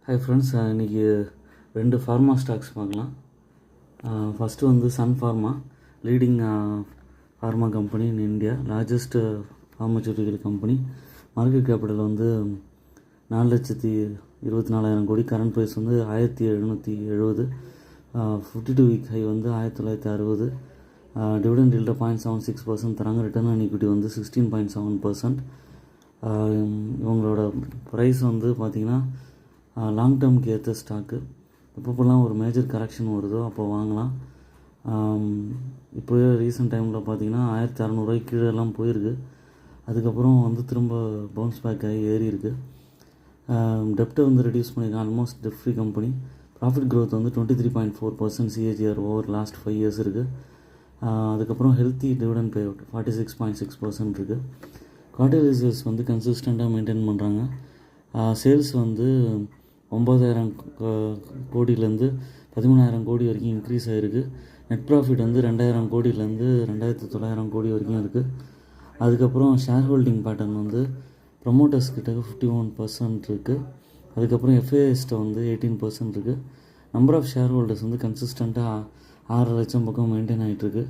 Hi friends, இன்றைக்கி 2 pharma stocks பார்க்கலாம். First வந்து sun pharma, leading pharma company in India, largest pharmaceutical company. Market capital வந்து 4,24,000 கோடி. Current price வந்து 1,770. 52 week high வந்து 1960. டிவிடெண்ட் ஈல்டு 0.76% தராங்க. ரிட்டர்ன் ஆன் ஈக்விட்டி வந்து 16.7%. இவங்களோட ப்ரைஸ் வந்து பார்த்திங்கன்னா லாங் டேர்முக்கு ஏற்ற ஸ்டாக்கு. எப்பப்போலாம் ஒரு மேஜர் கரெக்ஷன் வருதோ அப்போ வாங்கலாம். இப்போயே ரீசெண்ட் டைமில் பார்த்திங்கன்னா 1,600 கீழெல்லாம் போயிருக்கு. அதுக்கப்புறம் வந்து திரும்ப பவுன்ஸ் பேக் ஆகி ஏறி இருக்குது. டெப்ட்டை வந்து ரெடியூஸ் பண்ணியிருக்காங்க. ஆல்மோஸ்ட் டெப்ட் ஃப்ரீ கம்பெனி. ப்ராஃபிட் க்ரோத் வந்து 23.4% CAGR ஓவர் லாஸ்ட் 5 இயர்ஸ் இருக்குது. அதுக்கப்புறம் ஹெல்த்தி டிவிடெண்ட் பே அவுட் 46.6% இருக்குது. குவார்ட்டர்லி சேல்ஸ் வந்து கன்சிஸ்டண்ட்டாக மெயின்டைன் பண்ணுறாங்க. சேல்ஸ் வந்து 9,000 கோடியிலேருந்து 13,000 கோடி வரைக்கும் இன்க்ரீஸ் ஆகிருக்கு. நெட் ப்ராஃபிட் வந்து 2,000 கோடியிலேருந்து 2,900 கோடி வரைக்கும் இருக்குது. அதுக்கப்புறம் ஷேர் ஹோல்டிங் பேட்டர்ன் வந்து ப்ரொமோட்டர்ஸ் கிட்ட 51% இருக்குது. அதுக்கப்புறம் எஃப்ஏஎஸ்ட்டை வந்து 18% இருக்குது. நம்பர் ஆஃப் ஷேர் ஹோல்டர்ஸ் வந்து கன்சிஸ்டண்ட்டாக 6 லட்சம் பக்கம் மெயின்டைன் ஆகிட்டுருக்கு.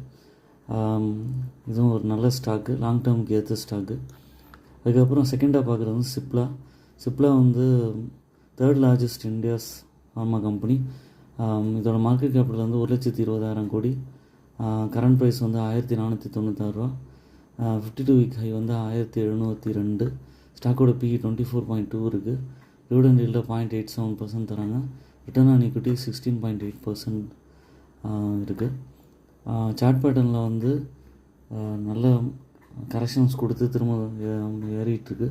இதுவும் ஒரு நல்ல ஸ்டாக்கு, லாங் டேர்முக்கு ஏற்ற ஸ்டாக்கு. அதுக்கப்புறம் செகண்டாக பார்க்குறது வந்து சிப்லா வந்து 3rd largest India's pharma company. இதோட மார்க்கெட் கேபிட்டல் வந்து 1,20,000 கோடி. கரண்ட் ப்ரைஸ் வந்து 1,496 ரூபா. 52 வீக் ஹை வந்து 1,702. ஸ்டாக்கோட PE 24.2 இருக்குது. டிவிடெண்ட் ஈல்டு 0.87% தராங்க. ரிட்டர்ன் ஆன் ஈக்விட்டி 16.8% இருக்குது. சார்ட் பேட்டர்னில் வந்து நல்ல கரெக்ஷன்ஸ் கொடுத்து திரும்ப ஏறிட்டுருக்கு.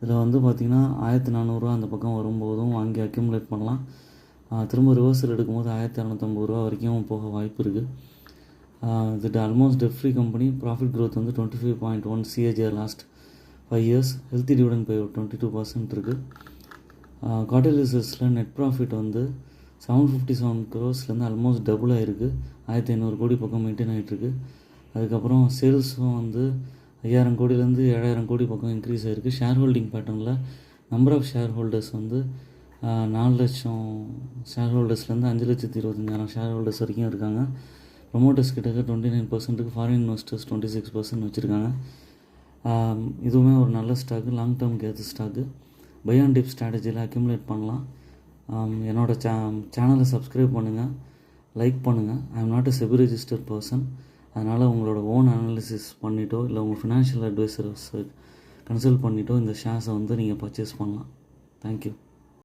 இதில் வந்து பார்த்திங்கன்னா 1,400 ரூபா அந்த பக்கம் வரும்போதும் வாங்கி அக்யூமுலேட் பண்ணலாம். திரும்ப ரிவர்சல் எடுக்கும்போது 1,250 ரூபா வரைக்கும் போக வாய்ப்பு இருக்குது. இது ஆல்மோஸ்ட் டெப்ட் ஃப்ரீ கம்பெனி. ப்ராஃபிட் க்ரோத் வந்து 25.1 CAGR last 5 years. Healthy dividend பே 22% இருக்குது. குவார்ட்டர்லி சேல்ஸில் நெட் ப்ராஃபிட் வந்து 757 crores ஆல்மோஸ்ட் டபுள் ஆகிருக்கு. 1,500 கோடி பக்கம் மெயின்டைன் ஆகிட்டுருக்கு. அதுக்கப்புறம் சேல்ஸும் வந்து 5,000 கோடியிலேருந்து 7,000 கோடி பக்கம் இன்க்ரீஸ் ஆகிருக்கு. ஷேர் ஹோல்டிங் பேட்டர்னில் நம்பர் ஆஃப் ஷேர் ஹோல்டர்ஸ் வந்து 4 லட்சம் ஷேர் ஹோல்டர்ஸ்லேருந்து 5,25,000 ஷேர் ஹோல்டர்ஸ் வரைக்கும் இருக்காங்க. ப்ரொமோட்டர்ஸ் கிட்ட 29%, ஃபாரின் இன்வெஸ்டர்ஸ் 26% வச்சுருக்காங்க. இதுவுமே ஒரு நல்ல ஸ்டாக்கு, லாங் டேர்முக்கு ஏற்ற ஸ்டாக்கு. பை அண்ட் டிப் ஸ்ட்ராட்டஜியில் அக்யூமுலேட் பண்ணலாம். என்னோடய சேனலை சப்ஸ்கிரைப் பண்ணுங்கள், லைக் பண்ணுங்கள். I am not a SEBI registered person. அதனால் உங்களோட ஓன் அனாலிசிஸ் பண்ணிட்டோ இல்லை உங்கள் ஃபினான்ஷியல் அட்வைசர்ஸ் கன்சல்ட் பண்ணிட்டோ இந்த ஷேர்ஸை வந்து நீங்கள் பர்ச்சேஸ் பண்ணலாம். தேங்க்யூ.